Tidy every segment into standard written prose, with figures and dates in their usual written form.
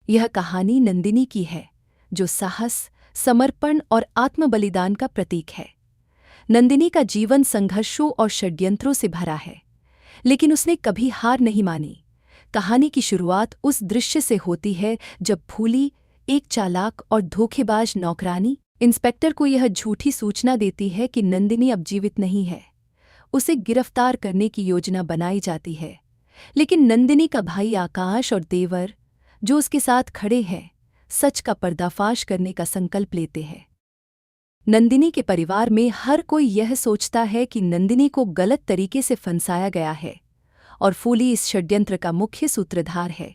यह कहानी नंदिनी की है, जो साहस, समर्पण और आत्मबलिदान का प्रतीक है। नंदिनी का जीवन संघर्षों और षड्यंत्रों से भरा है, लेकिन उसने कभी हार नहीं मानी। कहानी की शुरुआत उस दृश्य से होती है जब फूली, एक चालाक और धोखेबाज नौकरानी, इंस्पेक्टर को यह झूठी सूचना देती है कि नंदिनी अब जीवित नहीं है। उसे गिरफ्तार करने की योजना बनाई जाती है, लेकिन नंदिनी का भाई आकाश और देवर, जो उसके साथ खड़े हैं, सच का पर्दाफाश करने का संकल्प लेते हैं। नंदिनी के परिवार में हर कोई यह सोचता है कि नंदिनी को गलत तरीके से फंसाया गया है और फूली इस षड्यंत्र का मुख्य सूत्रधार है।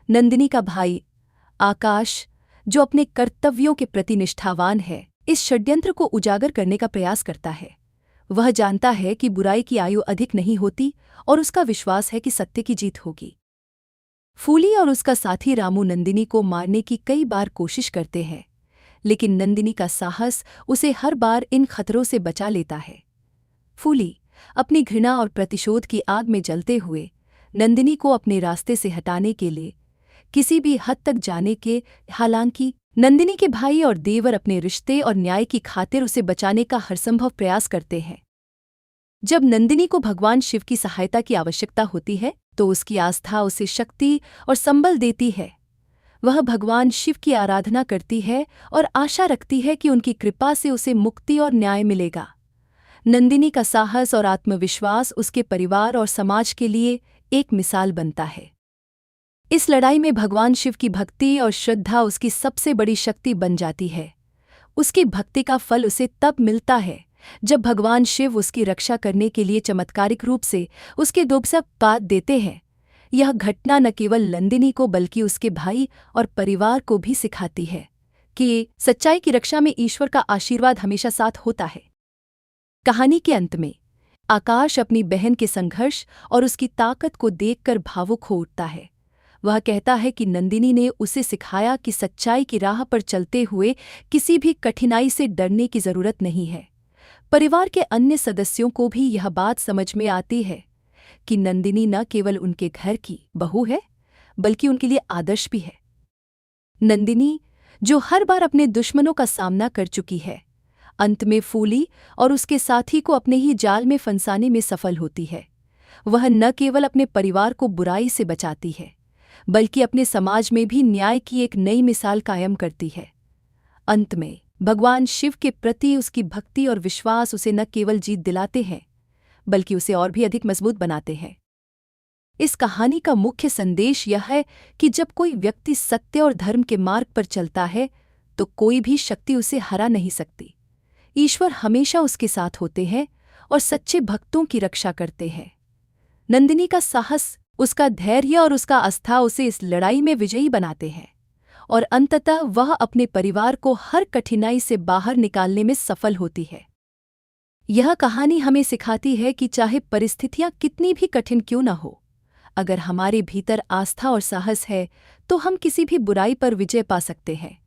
नंदिनी का भाई आकाश, जो अपने कर्तव्यों के प्रति निष्ठावान है, इस षड्यंत्र को उजागर करने का प्रयास करता है। वह जानता है कि बुराई की आयु अधिक नहीं होती और उसका विश्वास है कि सत्य की जीत होगी। फूली और उसका साथी रामू नंदिनी को मारने की कई बार कोशिश करते हैं, लेकिन नंदिनी का साहस उसे हर बार इन खतरों से बचा लेता है। फूली अपनी घृणा और प्रतिशोध की आग में जलते हुए नंदिनी को अपने रास्ते से हटाने के लिए किसी भी हद तक जाने के, हालांकि नंदिनी के भाई और देवर अपने रिश्ते और न्याय की खातिर उसे बचाने का हरसंभव प्रयास करते हैं। जब नंदिनी को भगवान शिव की सहायता की आवश्यकता होती है, तो उसकी आस्था उसे शक्ति और संबल देती है। वह भगवान शिव की आराधना करती है और आशा रखती है कि उनकी कृपा से उसे मुक्ति और न्याय मिलेगा। नंदिनी का साहस और आत्मविश्वास उसके परिवार और समाज के लिए एक मिसाल बनता है। इस लड़ाई में भगवान शिव की भक्ति और श्रद्धा उसकी सबसे बड़ी शक्ति बन जाती है। उसकी भक्ति का फल उसे तब मिलता है जब भगवान शिव उसकी रक्षा करने के लिए चमत्कारिक रूप से उसके दुबसक पात देते हैं। यह घटना न केवल नंदिनी को बल्कि उसके भाई और परिवार को भी सिखाती है कि सच्चाई की रक्षा में ईश्वर का आशीर्वाद हमेशा साथ होता है। कहानी के अंत में आकाश अपनी बहन के संघर्ष और उसकी ताकत को देखकर भावुक हो उठता है। वह कहता है कि नंदिनी ने उसे सिखाया कि सच्चाई की राह पर चलते हुए किसी भी कठिनाई से डरने की जरूरत नहीं है। परिवार के अन्य सदस्यों को भी यह बात समझ में आती है कि नंदिनी न केवल उनके घर की बहू है, बल्कि उनके लिए आदर्श भी है। नंदिनी, जो हर बार अपने दुश्मनों का सामना कर चुकी है, अंत में फूली और उसके साथी को अपने ही जाल में फंसाने में सफल होती है। वह न केवल अपने परिवार को बुराई से बचाती है, बल्कि अपने समाज में भी न्याय की एक नई मिसाल कायम करती है। अंत में भगवान शिव के प्रति उसकी भक्ति और विश्वास उसे न केवल जीत दिलाते हैं, बल्कि उसे और भी अधिक मजबूत बनाते हैं। इस कहानी का मुख्य संदेश यह है कि जब कोई व्यक्ति सत्य और धर्म के मार्ग पर चलता है, तो कोई भी शक्ति उसे हरा नहीं सकती। ईश्वर हमेशा उसके साथ होते हैं और सच्चे भक्तों की रक्षा करते हैं। नंदिनी का साहस, उसका धैर्य और उसका आस्था उसे इस लड़ाई में विजयी बनाते हैं और अंततः वह अपने परिवार को हर कठिनाई से बाहर निकालने में सफल होती है। यह कहानी हमें सिखाती है कि चाहे परिस्थितियां कितनी भी कठिन क्यों न हो, अगर हमारे भीतर आस्था और साहस है, तो हम किसी भी बुराई पर विजय पा सकते हैं।